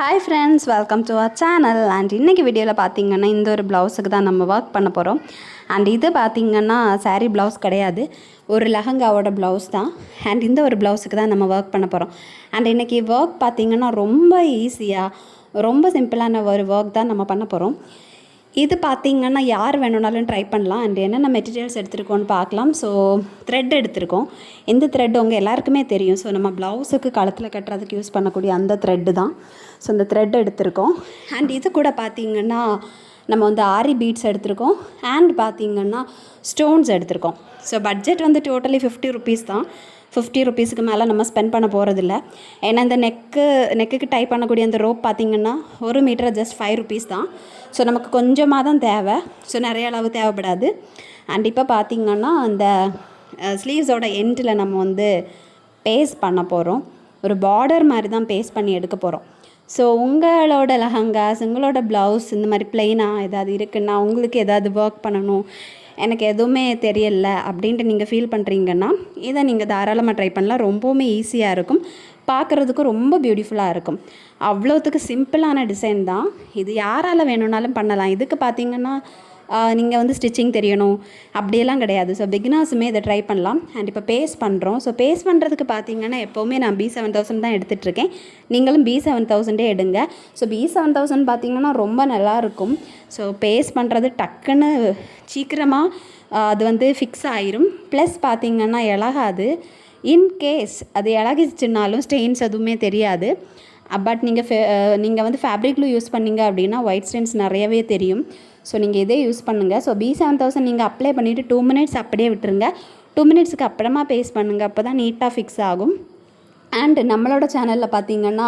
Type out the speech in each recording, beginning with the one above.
Hi friends, welcome to our channel. And இன்றைக்கி வீடியோவில் பார்த்திங்கன்னா இந்த ஒரு ப்ளவுஸுக்கு தான் நம்ம ஒர்க் பண்ண போகிறோம். அண்ட் இது பார்த்திங்கன்னா சாரீ ப்ளவுஸ் கிடையாது, ஒரு லெஹங்காவோட ப்ளவுஸ் தான். அண்ட் இந்த ஒரு ப்ளவுஸுக்கு தான் நம்ம ஒர்க் பண்ண போகிறோம். அண்ட் இன்றைக்கி ஒர்க் பார்த்திங்கன்னா ரொம்ப ஈஸியாக, ரொம்ப சிம்பிளான ஒரு ஒர்க் தான் நம்ம பண்ண போகிறோம். இது பார்த்திங்கன்னா யார் வேணும்னாலும் ட்ரை பண்ணலாம். அண்ட் என்னென்ன மெட்டீரியல்ஸ் எடுத்துருக்கோன்னு பார்க்கலாம். ஸோ த்ரெட் எடுத்திருக்கோம். இந்த த்ரெட் உங்கள் எல்லாருக்குமே தெரியும். ஸோ நம்ம ப்ளவுஸுக்கு கழுத்தில் கட்டுறதுக்கு யூஸ் பண்ணக்கூடிய அந்த த்ரெட்டு தான். ஸோ இந்த த்ரெட் எடுத்திருக்கோம். அண்ட் இது கூட பார்த்திங்கன்னா நம்ம வந்து ஆரி பீட்ஸ் எடுத்திருக்கோம். அண்ட் பார்த்திங்கன்னா ஸ்டோன்ஸ் எடுத்திருக்கோம். ஸோ பட்ஜெட் வந்து டோட்டலி 50 ருபீஸ் தான். 50 ருபீஸுக்கு மேலே நம்ம ஸ்பெண்ட் பண்ண போகிறதில்ல. ஏன்னா இந்த நெக்குக்கு டைப் பண்ணக்கூடிய அந்த ரோப் பார்த்திங்கன்னா 1 மீட்டர் ஜஸ்ட் 5 ருபீஸ் தான். ஸோ நமக்கு கொஞ்சமாக தான் தேவை. ஸோ நிறைய அளவு தேவைப்படாது. அண்ட் இப்போ பார்த்திங்கன்னா அந்த ஸ்லீவ்ஸோட எண்டில் நம்ம வந்து பேஸ்ட் பண்ண போகிறோம். ஒரு பார்டர் மாதிரி தான் பேஸ்ட் பண்ணி எடுக்க போகிறோம். ஸோ உங்களோட லெஹங்காஸ், உங்களோட ப்ளவுஸ் இந்த மாதிரி ப்ளெயினாக ஏதாவது இருக்குன்னா, உங்களுக்கு ஏதாவது ஒர்க் பண்ணணும், எனக்கு எதுவுமே தெரியல அப்படின்ட்டு நீங்கள் ஃபீல் பண்ணுறீங்கன்னா இதை நீங்கள் தாராளமாக ட்ரை பண்ணலாம். ரொம்பவுமே ஈஸியாக இருக்கும், பார்க்குறதுக்கும் ரொம்ப பியூட்டிஃபுல்லாக இருக்கும். அவ்வளோத்துக்கு சிம்பிளான டிசைன் தான். இது யாரால் வேணும்னாலும் பண்ணலாம். இதுக்கு பார்த்திங்கன்னா நீங்கள் வந்து ஸ்டிச்சிங் தெரியணும் அப்படியெல்லாம் கிடையாது. ஸோ பிகினர்ஸுமே இதை ட்ரை பண்ணலாம். அண்ட் இப்போ பேஸ்ட் பண்ணுறோம். ஸோ பேஸ்ட் பண்ணுறதுக்கு பார்த்திங்கன்னா எப்போவுமே நான் B7000 தான் எடுத்துகிட்ருக்கேன். நீங்களும் B7000 எடுங்க. ஸோ B7000 பார்த்திங்கன்னா ரொம்ப நல்லாயிருக்கும். ஸோ பேஸ்ட் பண்ணுறது டக்குன்னு சீக்கிரமாக அது வந்து ஃபிக்ஸ் ஆயிரும். ப்ளஸ் பார்த்திங்கன்னா இளகாது. இன்கேஸ் அது இளகிச்சுனாலும் ஸ்டெயின்ஸ் எதுவுமே தெரியாது. பட் நீங்கள் வந்து ஃபேப்ரிக் க்ளூ யூஸ் பண்ணிங்க அப்படின்னா ஒயிட் ஸ்டெயின்ஸ் நிறையவே தெரியும். ஸோ நீங்கள் இதே யூஸ் பண்ணுங்கள். ஸோ B7000 நீங்கள் அப்ளை பண்ணிவிட்டு 2 மினிட்ஸ் அப்படியே விட்டுருங்க. 2 மினிட்ஸுக்கு அப்புறமா பேஸ்ட் பண்ணுங்கள். அப்போ தான் நீட்டாக ஃபிக்ஸ் ஆகும். அண்ட் நம்மளோட சேனலில் பார்த்திங்கன்னா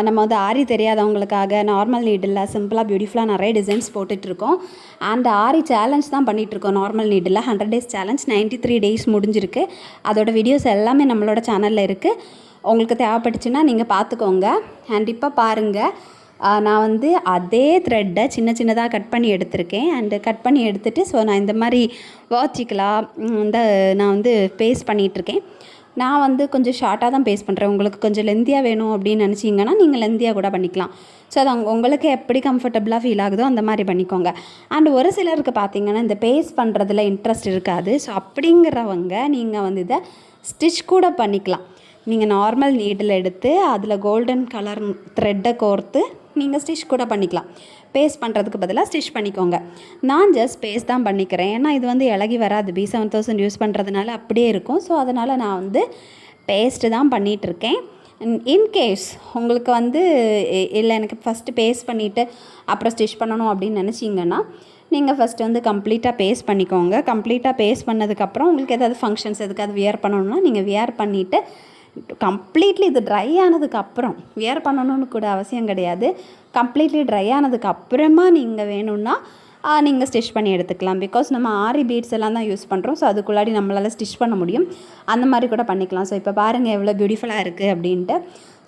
நம்ம வந்து ஆரி தெரியாதவங்களுக்காக நார்மல் நீடில் சிம்பிளாக பியூட்டிஃபுல்லாக நிறைய டிசைன்ஸ் போட்டுட்ருக்கோம். அண்ட் ஆரி சேலஞ்ச் தான் பண்ணிகிட்ருக்கோம். Normal needle 100 days challenge 93 days முடிஞ்சிருக்கு. அதோட வீடியோஸ் எல்லாமே நம்மளோட சேனலில் இருக்குது. உங்களுக்கு தேவைப்பட்டுச்சுன்னா நீங்கள் பார்த்துக்கோங்க. அண்ட் இப்போ பாருங்கள், நான் வந்து அதே த்ரெட்டை சின்னதாக கட் பண்ணி எடுத்திருக்கேன். அண்டு கட் பண்ணி எடுத்துகிட்டு ஸோ நான் இந்த மாதிரி வார்ட்டிக்கலாக நான் வந்து பேஸ்ட் பண்ணிகிட்ருக்கேன். நான் வந்து கொஞ்சம் ஷார்ட்டாக தான் பேஸ்ட் பண்ணுறேன். உங்களுக்கு கொஞ்சம் லென்த்தியாக வேணும் அப்படின்னு நினச்சிங்கன்னா நீங்கள் லென்த்தியாக கூட பண்ணிக்கலாம். ஸோ அது உங்களுக்கு எப்படி கம்ஃபர்டபுளாக ஃபீல் ஆகுதோ அந்த மாதிரி பண்ணிக்கோங்க. அண்ட் ஒரு சிலருக்கு பார்த்திங்கன்னா இந்த பேஸ்ட் பண்ணுறதுல இன்ட்ரெஸ்ட் இருக்காது. ஸோ அப்படிங்கிறவங்க நீங்கள் வந்து இதை ஸ்டிச் கூட பண்ணிக்கலாம். நீங்கள் நார்மல் நீடில் எடுத்து அதில் கோல்டன் கலர் த்ரெட்டை கோர்த்து நீங்கள் ஸ்டிச் கூட பண்ணிக்கலாம். பேஸ்ட் பண்ணுறதுக்கு பதிலாக ஸ்டிச் பண்ணிக்கோங்க. நான் ஜஸ்ட் பேஸ்ட் தான் பண்ணிக்கிறேன். ஏன்னா இது வந்து இலகி வராது. B7000 யூஸ் பண்ணுறதுனால அப்படியே இருக்கும். ஸோ அதனால் நான் வந்து பேஸ்ட்டு தான் பண்ணிகிட்ருக்கேன். இன்கேஸ் உங்களுக்கு வந்து இல்லை எனக்கு ஃபஸ்ட்டு பேஸ்ட் பண்ணிவிட்டு அப்புறம் ஸ்டிச் பண்ணணும் அப்படின்னு நினச்சிங்கன்னா நீங்கள் ஃபஸ்ட்டு வந்து கம்ப்ளீட்டாக பேஸ்ட் பண்ணிக்கோங்க. கம்ப்ளீட்டாக பேஸ்ட் பண்ணதுக்கப்புறம் உங்களுக்கு ஏதாவது ஃபங்க்ஷன்ஸ் எதுக்காவது வியர் பண்ணணுன்னா நீங்கள் வியர் பண்ணிவிட்டு கம்ப்ளீட்லி இது ட்ரை ஆனதுக்கப்புறம் வியர் பண்ணணும்னு கூட அவசியம் கிடையாது. கம்ப்ளீட்லி ட்ரை ஆனதுக்கு அப்புறமா நீங்கள் வேணும்னா நீங்கள் ஸ்டிச் பண்ணி எடுத்துக்கலாம். பிகாஸ் நம்ம ஆரி பீட்ஸ் எல்லாம் தான் யூஸ் பண்ணுறோம். ஸோ அதுக்குள்ளாடி நம்மளால் ஸ்டிச் பண்ண முடியும். அந்த மாதிரி கூட பண்ணிக்கலாம். ஸோ இப்போ பாருங்கள் எவ்வளோ பியூட்டிஃபுல்லாக இருக்குது அப்படின்ட்டு.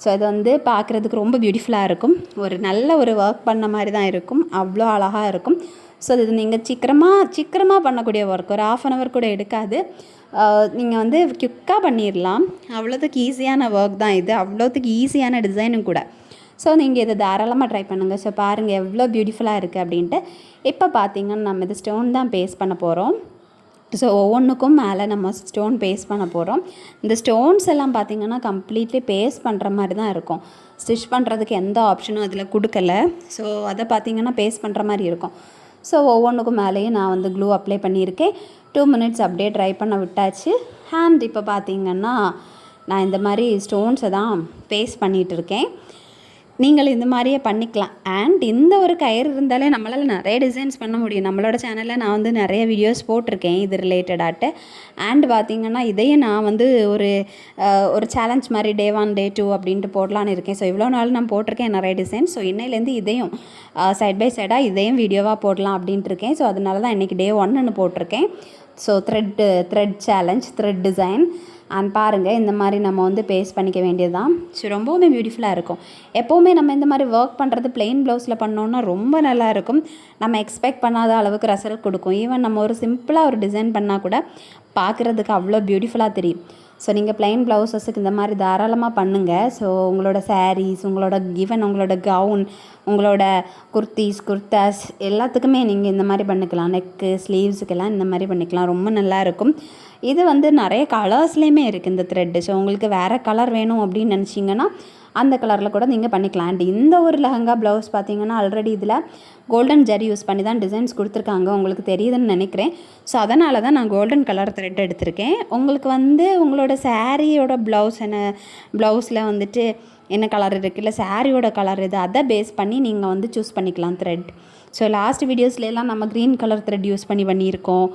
ஸோ இது வந்து பார்க்குறதுக்கு ரொம்ப பியூட்டிஃபுல்லாக இருக்கும். ஒரு நல்ல ஒரு ஒர்க் பண்ண மாதிரி தான் இருக்கும். அவ்வளோ அழகாக இருக்கும். ஸோ இது நீங்கள் சீக்கிரமாக பண்ணக்கூடிய ஒர்க். ஒரு 1/2 hour கூட எடுக்காது. நீங்கள் வந்து குயிக்காக பண்ணிடலாம். அவ்வளோத்துக்கு ஈஸியான ஒர்க் தான் இது. அவ்வளோத்துக்கு ஈஸியான டிசைனும் கூட. ஸோ நீங்கள் இதை தாராளமாக ட்ரை பண்ணுங்கள். ஸோ பாருங்கள் எவ்வளோ பியூட்டிஃபுல்லாக இருக்குது அப்படின்ட்டு. இப்போ பார்த்திங்கன்னா நம்ம இது ஸ்டோன் தான் பேஸ்ட் பண்ண போகிறோம். ஸோ ஒவ்வொன்றுக்கும் மேலே நம்ம ஸ்டோன் பேஸ்ட் பண்ண போகிறோம். இந்த ஸ்டோன்ஸ் எல்லாம் பார்த்திங்கன்னா கம்ப்ளீட்லி பேஸ்ட் பண்ணுற மாதிரி தான் இருக்கும். ஸ்டிச் பண்ணுறதுக்கு எந்த ஆப்ஷனும் அதில் கொடுக்கல. ஸோ அதை பார்த்திங்கன்னா பேஸ்ட் பண்ணுற மாதிரி இருக்கும். ஸோ ஒவ்வொன்றுக்கும் மேலேயும் நான் வந்து க்ளூ அப்ளை பண்ணியிருக்கேன். 2 மினிட்ஸ் அப்படியே ட்ரை பண்ண விட்டாச்சு. அண்ட் இப்போ பார்த்திங்கன்னா நான் இந்த மாதிரி ஸ்டோன்ஸை தான் பேஸ்ட் பண்ணிகிட்ருக்கேன். நீங்கள் இந்த மாதிரியே பண்ணிக்கலாம். அண்ட் இந்த ஒரு கயிறு இருந்தாலே நம்மளால் நிறைய டிசைன்ஸ் பண்ண முடியும். நம்மளோட சேனலில் நான் வந்து நிறைய வீடியோஸ் போட்டிருக்கேன் இது ரிலேட்டடாட்டு. அண்ட் பார்த்திங்கன்னா இதையும் நான் வந்து ஒரு சேலஞ்ச் மாதிரி Day 1 Day 2 அப்படின்ட்டு போடலான்னு இருக்கேன். ஸோ இவ்வளோ நாள் நான் போட்டிருக்கேன் நிறைய டிசைன்ஸ். ஸோ இன்னையிலேருந்து இதையும் சைட் பை சைடாக இதையும் வீடியோவாக போடலாம் அப்படின்ட்டு இருக்கேன். ஸோ அதனால தான் இன்றைக்கி Day 1ன்னு போட்டிருக்கேன். So thread challenge, thread design. And பாருங்கள் இந்த மாதிரி நம்ம வந்து பேஸ்ட் பண்ணிக்க வேண்டியது தான். ஸோ ரொம்பவுமே பியூட்டிஃபுல்லாக இருக்கும். எப்போவுமே நம்ம இந்த மாதிரி ஒர்க் பண்ணுறது ப்ளெயின் ப்ளவுஸில் பண்ணோன்னா ரொம்ப நல்லா இருக்கும். நம்ம எக்ஸ்பெக்ட் பண்ணாத அளவுக்கு ரிசல்ட் கொடுக்கும். ஈவன் நம்ம ஒரு சிம்பிளாக ஒரு டிசைன் பண்ணால் கூட பார்க்குறதுக்கு அவ்வளோ பியூட்டிஃபுல்லாக தெரியும். ஸோ நீங்கள் ப்ளைன் ப்ளவுசஸுக்கு இந்த மாதிரி தாராளமாக பண்ணுங்கள். ஸோ உங்களோட சாரீஸ், உங்களோட கவுன், உங்களோட குர்தாஸ் எல்லாத்துக்குமே நீங்கள் இந்த மாதிரி பண்ணிக்கலாம். நெக்கு, ஸ்லீவ்ஸுக்கெல்லாம் இந்த மாதிரி பண்ணிக்கலாம். ரொம்ப நல்லாயிருக்கும். இது வந்து நிறைய கலர்ஸ்லேயுமே இருக்குது இந்த த்ரெட்டு. ஸோ உங்களுக்கு வேறு கலர் வேணும் அப்படின்னு நினச்சிங்கன்னா அந்த கலரில் கூட நீங்கள் பண்ணிக்கலாம். அண்ட் இந்த ஒரு லெஹங்கா ப்ளவுஸ் பார்த்தீங்கன்னா ஆல்ரெடி இதில் கோல்டன் ஜரி யூஸ் பண்ணி தான் டிசைன்ஸ் கொடுத்துருக்காங்க. உங்களுக்கு தெரியுதுன்னு நினைக்கிறேன். ஸோ அதனால தான் நான் கோல்டன் கலர் த்ரெட் எடுத்திருக்கேன். உங்களுக்கு வந்து உங்களோட சாரியோட ப்ளவுஸில் வந்துட்டு என்ன கலர் இருக்குது, இல்லை சாரியோட கலர் இது, அதை பேஸ் பண்ணி நீங்கள் வந்து சூஸ் பண்ணிக்கலாம் த்ரெட். ஸோ லாஸ்ட் வீடியோஸ்லாம் நம்ம க்ரீன் கலர் த்ரெட் யூஸ் பண்ணியிருக்கோம்,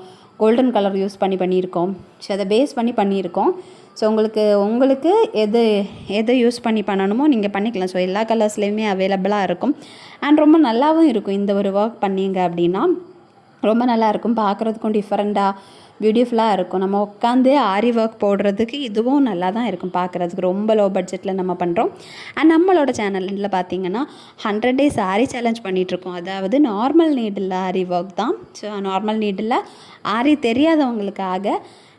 கோல்டன் கலர் யூஸ் பண்ணியிருக்கோம். ஸோ அதை பேஸ் பண்ணியிருக்கோம். ஸோ உங்களுக்கு எது யூஸ் பண்ணணுமோ நீங்கள் பண்ணிக்கலாம். ஸோ எல்லா கலர்ஸ்லேயுமே அவைலபிளாக இருக்கும். அண்ட் ரொம்ப நல்லாவும் இருக்கும். இந்த ஒரு ஒர்க் பண்ணிங்க அப்படின்னா ரொம்ப நல்லாயிருக்கும். பார்க்குறதுக்கும் டிஃப்ரெண்ட்டாக பியூட்டிஃபுல்லாக இருக்கும். நம்ம உட்காந்து ஆரி ஒர்க் போடுறதுக்கு இதுவும் நல்லா தான் இருக்கும் பார்க்குறதுக்கு. ரொம்ப லோ பட்ஜெட்டில் நம்ம பண்ணுறோம். அண்ட் நம்மளோட சேனலில் பார்த்திங்கன்னா 100 days ஆரி சேலஞ்ச் பண்ணிகிட்ருக்கோம். அதாவது நார்மல் நீடில் ஆரி ஒர்க் தான். ஸோ நார்மல் நீடில் ஆரி தெரியாதவங்களுக்காக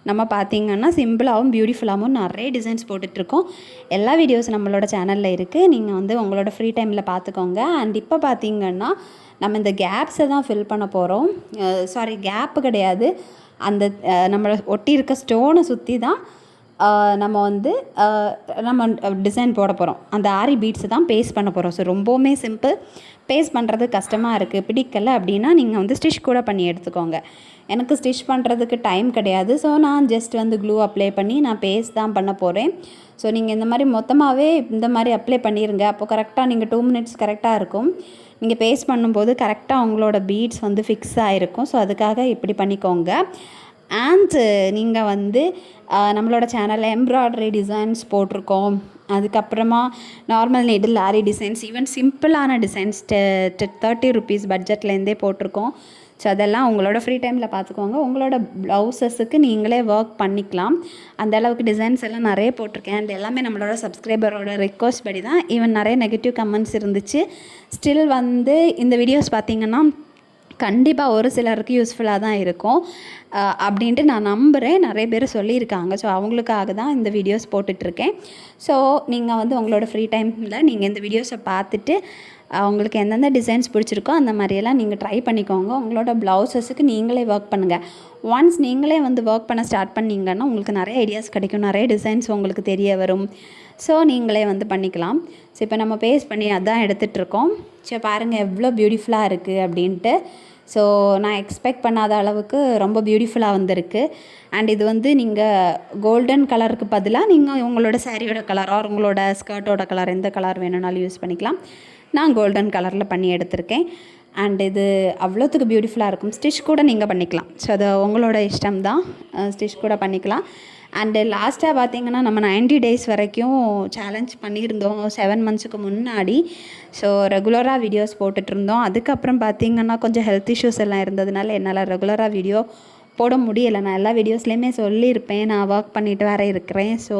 நம்ம பார்த்திங்கன்னா சிம்பிளாகவும் பியூட்டிஃபுல்லாகவும் நிறைய டிசைன்ஸ் போட்டுட்ருக்கோம். எல்லா வீடியோஸ் நம்மளோட சேனலில் இருக்குது. நீங்கள் வந்து உங்களோட ஃப்ரீ டைமில் பார்த்துக்கோங்க. அண்ட் இப்போ பார்த்திங்கன்னா நம்ம இந்த கேப்ஸை தான் ஃபில் பண்ண போகிறோம். கேப்பு கிடையாது, அந்த நம்மளை ஒட்டி இருக்க ஸ்டோனை சுற்றி தான் நம்ம டிசைன் போட போகிறோம். அந்த ஆரி பீட்ஸை தான் பேஸ்ட் பண்ண போகிறோம். ஸோ ரொம்பவுமே சிம்பிள். பேஸ்ட் பண்ணுறது கஷ்டமாக இருக்குது, பிடிக்கலை அப்படின்னா நீங்கள் வந்து ஸ்டிச் கூட பண்ணி எடுத்துக்கோங்க. எனக்கு ஸ்டிச் பண்ணுறதுக்கு டைம் கிடையாது. ஸோ நான் ஜஸ்ட் வந்து க்ளூ அப்ளை பண்ணி நான் பேஸ்ட் தான் பண்ண போகிறேன். ஸோ நீங்கள் இந்த மாதிரி மொத்தமாகவே இந்த மாதிரி அப்ளை பண்ணிடுங்க. அப்போ கரெக்டாக நீங்கள் 2 minutes கரெக்டாக இருக்கும். நீங்கள் பேஸ்ட் பண்ணும்போது கரெக்டாக உங்களோட பீட்ஸ் வந்து ஃபிக்ஸ் ஆகிருக்கும். ஸோ அதுக்காக இப்படி பண்ணிக்கோங்க. அண்ட் நீங்கள் வந்து நம்மளோட சேனலில் எம்ப்ராய்டரி டிசைன்ஸ் போட்டிருக்கோம். அதுக்கப்புறமா நார்மல் நீடில் ஆரி டிசைன்ஸ், ஈவன் சிம்பிளான டிசைன்ஸ் 30 rupees பட்ஜெட்லேருந்தே போட்டிருக்கோம். ஸோ அதெல்லாம் உங்களோட ஃப்ரீ டைமில் பார்த்துக்கோங்க. உங்களோட ப்ளவுசஸுக்கு நீங்களே ஒர்க் பண்ணிக்கலாம். அந்த அளவுக்கு டிசைன்ஸ் எல்லாம் நிறைய போட்டிருக்கேன். அண்ட் எல்லாமே நம்மளோட சப்ஸ்கிரைபரோட ரிக்வஸ்ட் படி தான். ஈவன் நிறைய நெகட்டிவ் கமெண்ட்ஸ் இருந்துச்சு. ஸ்டில் வந்து இந்த வீடியோஸ் பார்த்திங்கன்னா கண்டிப்பாக ஒரு சிலருக்கு யூஸ்ஃபுல்லாக தான் இருக்கும் அப்படின்ட்டு நான் நம்புகிறேன். நிறைய பேர் சொல்லியிருக்காங்க. ஸோ அவங்களுக்காக தான் இந்த வீடியோஸ் போட்டுட்ருக்கேன். ஸோ நீங்கள் வந்து உங்களோட ஃப்ரீ டைமில் நீங்கள் இந்த வீடியோஸை பார்த்துட்டு உங்களுக்கு எந்தெந்த டிசைன்ஸ் பிடிச்சிருக்கோ அந்த மாதிரியெல்லாம் நீங்கள் ட்ரை பண்ணிக்கோங்க. உங்களோட ப்ளவுசஸுக்கு நீங்களே ஒர்க் பண்ணுங்கள். ஒன்ஸ் நீங்களே வந்து ஒர்க் பண்ண ஸ்டார்ட் பண்ணிங்கன்னா உங்களுக்கு நிறைய ஐடியாஸ் கிடைக்கும், நிறைய டிசைன்ஸ் உங்களுக்கு தெரிய வரும். ஸோ நீங்களே வந்து பண்ணிக்கலாம். ஸோ இப்போ நம்ம பேஸ்ட் பண்ணி அதான் எடுத்துகிட்ருக்கோம். ஸோ பாருங்கள் எவ்வளோ பியூட்டிஃபுல்லாக இருக்குது அப்படின்ட்டு. ஸோ நான் எக்ஸ்பெக்ட் பண்ணாத அளவுக்கு ரொம்ப பியூட்டிஃபுல்லாக வந்திருக்கு. அண்ட் இது வந்து நீங்கள் கோல்டன் கலருக்கு பதிலாக நீங்கள் உங்களோட சாரியோட கலர் ஆர் உங்களோட ஸ்கர்ட்டோட கலர் எந்த கலர் வேணும்னாலும் யூஸ் பண்ணிக்கலாம். நான் கோல்டன் கலரில் பண்ணி எடுத்திருக்கேன். அண்ட் இது அவ்வளோத்துக்கு பியூட்டிஃபுல்லாக இருக்கும். ஸ்டிச் கூட நீங்கள் பண்ணிக்கலாம். ஸோ அது உங்களோட இஷ்டம் தான், ஸ்டிச் கூட பண்ணிக்கலாம். அண்டு லாஸ்ட்டாக பார்த்திங்கன்னா நம்ம 90 days வரைக்கும் சேலஞ்ச் பண்ணியிருந்தோம் 7 monthsக்கு முன்னாடி. ஸோ ரெகுலராக வீடியோஸ் போட்டுட்ருந்தோம். அதுக்கப்புறம் பார்த்திங்கன்னா கொஞ்சம் ஹெல்த் இஷ்யூஸ் எல்லாம் இருந்ததுனால என்னால் ரெகுலராக வீடியோ போட முடியலை. நான் எல்லா வீடியோஸ்லேயுமே சொல்லியிருப்பேன், நான் ஒர்க் பண்ணிவிட்டு வேறு இருக்கிறேன். ஸோ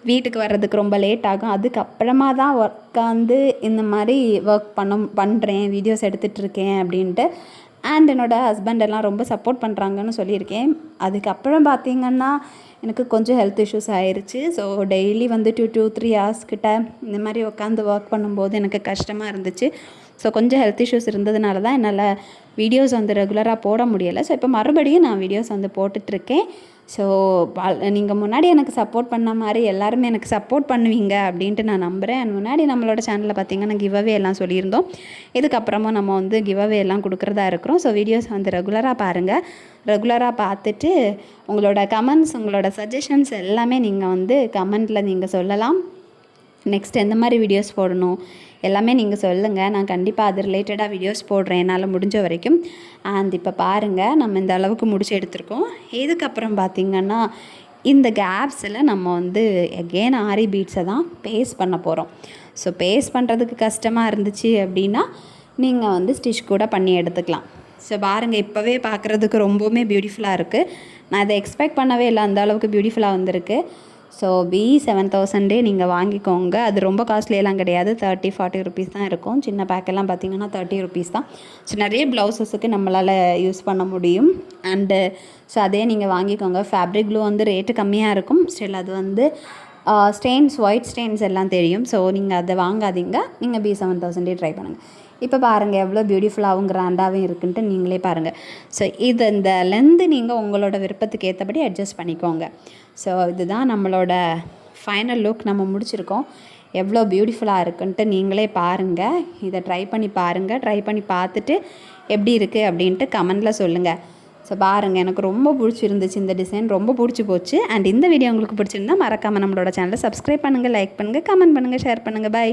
வீட்டுக்கு வர்றதுக்கு ரொம்ப லேட் ஆகும். அதுக்கப்புறமா தான் உட்காந்து இந்த மாதிரி ஒர்க் பண்ணுறேன், வீடியோஸ் எடுத்துகிட்ருக்கேன் அப்படின்ட்டு. அண்ட் என்னோடய ஹஸ்பண்டெல்லாம் ரொம்ப சப்போர்ட் பண்ணுறாங்கன்னு சொல்லியிருக்கேன். அதுக்கப்புறம் பார்த்திங்கன்னா எனக்கு கொஞ்சம் ஹெல்த் இஷ்யூஸ் ஆயிடுச்சு. ஸோ டெய்லி வந்து 2 to 3 hours கிட்ட இந்த மாதிரி உட்காந்து ஒர்க் பண்ணும்போது எனக்கு கஷ்டமாக இருந்துச்சு. ஸோ கொஞ்சம் ஹெல்த் இஷ்யூஸ் இருந்ததுனால தான் என்னால் வீடியோஸ் வந்து ரெகுலராக போட முடியலை. ஸோ இப்போ மறுபடியும் நான் வீடியோஸ் வந்து போட்டுட்ருக்கேன். ஸோ நீங்கள் முன்னாடி எனக்கு சப்போர்ட் பண்ண மாதிரி எல்லாருமே எனக்கு சப்போர்ட் பண்ணுவீங்க அப்படின்ட்டு நான் நம்புகிறேன். அண்ட் முன்னாடி நம்மளோட சேனலில் பார்த்திங்கன்னா கிவ்அவே எல்லாம் சொல்லியிருந்தோம். இதுக்கப்புறமா நம்ம வந்து கிவ்அவே எல்லாம் கொடுக்குறதா இருக்கிறோம். ஸோ வீடியோஸ் வந்து ரெகுலராக பாருங்கள். ரெகுலராக பார்த்துட்டு உங்களோட கமெண்ட்ஸ், உங்களோட சஜஷன்ஸ் எல்லாமே நீங்கள் வந்து கமெண்ட்டில் நீங்கள் சொல்லலாம். நெக்ஸ்ட் எந்த மாதிரி வீடியோஸ் போடணும் எல்லாமே நீங்கள் சொல்லுங்கள். நான் கண்டிப்பாக அது ரிலேட்டடாக வீடியோஸ் போடுறேன் என்னால் முடிஞ்ச வரைக்கும். அண்ட் இப்போ பாருங்கள் நம்ம இந்த அளவுக்கு முடிச்சு எடுத்திருக்கோம். இதுக்கப்புறம் பார்த்திங்கன்னா இந்த கேப்ஸில் நம்ம வந்து எகெயின் ஆரி பீட்ஸை தான் பேஸ்ட் பண்ண போகிறோம். ஸோ பேஸ்ட் பண்ணுறதுக்கு கஷ்டமாக இருந்துச்சு அப்படின்னா நீங்கள் வந்து ஸ்டிச் கூட பண்ணி எடுத்துக்கலாம். ஸோ பாருங்கள் இப்போவே பார்க்குறதுக்கு ரொம்பவுமே பியூட்டிஃபுல்லாக இருக்குது. நான் இதை எக்ஸ்பெக்ட் பண்ணவே இல்லை, அந்த அளவுக்கு பியூட்டிஃபுல்லாக வந்திருக்கு. ஸோ B7000 நீங்கள் வாங்கிக்கோங்க. அது ரொம்ப காஸ்ட்லியெல்லாம் கிடையாது, 30-40 ருபீஸ் தான் இருக்கும். சின்ன பேக்கெல்லாம் பார்த்திங்கன்னா 30 ருபீஸ் தான். ஸோ நிறைய ப்ளவுஸஸுக்கு நம்மளால் யூஸ் பண்ண முடியும். அண்டு ஸோ அதே நீங்கள் வாங்கிக்கோங்க. ஃபேப்ரிக் க்ளூ வந்து ரேட்டு கம்மியாக இருக்கும். ஸ்டில் அது வந்து ஸ்டெயின்ஸ், ஒயிட் ஸ்டெயின்ஸ் எல்லாம் தெரியும். ஸோ நீங்கள் அதை வாங்காதீங்க, நீங்கள் B7000 ட்ரை பண்ணுங்கள். இப்போ பாருங்கள் எவ்வளோ பியூட்டிஃபுல்லாகவும் கிராண்டாகவும் இருக்குன்ட்டு நீங்களே பாருங்கள். ஸோ இது இந்த லென்த்து நீங்கள் உங்களோட விருப்பத்துக்கு ஏற்றபடி அட்ஜஸ்ட் பண்ணிக்கோங்க. ஸோ இதுதான் நம்மளோட ஃபைனல் லுக். நம்ம முடிச்சிருக்கோம். எவ்வளோ பியூட்டிஃபுல்லாக இருக்குன்ட்டு நீங்களே பாருங்கள். இதை ட்ரை பண்ணி பாருங்கள். ட்ரை பண்ணி பார்த்துட்டு எப்படி இருக்குது அப்படின்ட்டு கமெண்டில் சொல்லுங்கள். ஸோ பாருங்கள், எனக்கு ரொம்ப பிடிச்சிருந்துச்சு இந்த டிசைன், ரொம்ப பிடிச்சி போச்சு. அண்ட் இந்த வீடியோ உங்களுக்கு பிடிச்சிருந்தா மறக்காமல் நம்மளோட சேனலை சப்ஸ்கிரைப் பண்ணுங்கள், லைக் பண்ணுங்கள், கமெண்ட் பண்ணுங்கள், ஷேர் பண்ணுங்கள். பை.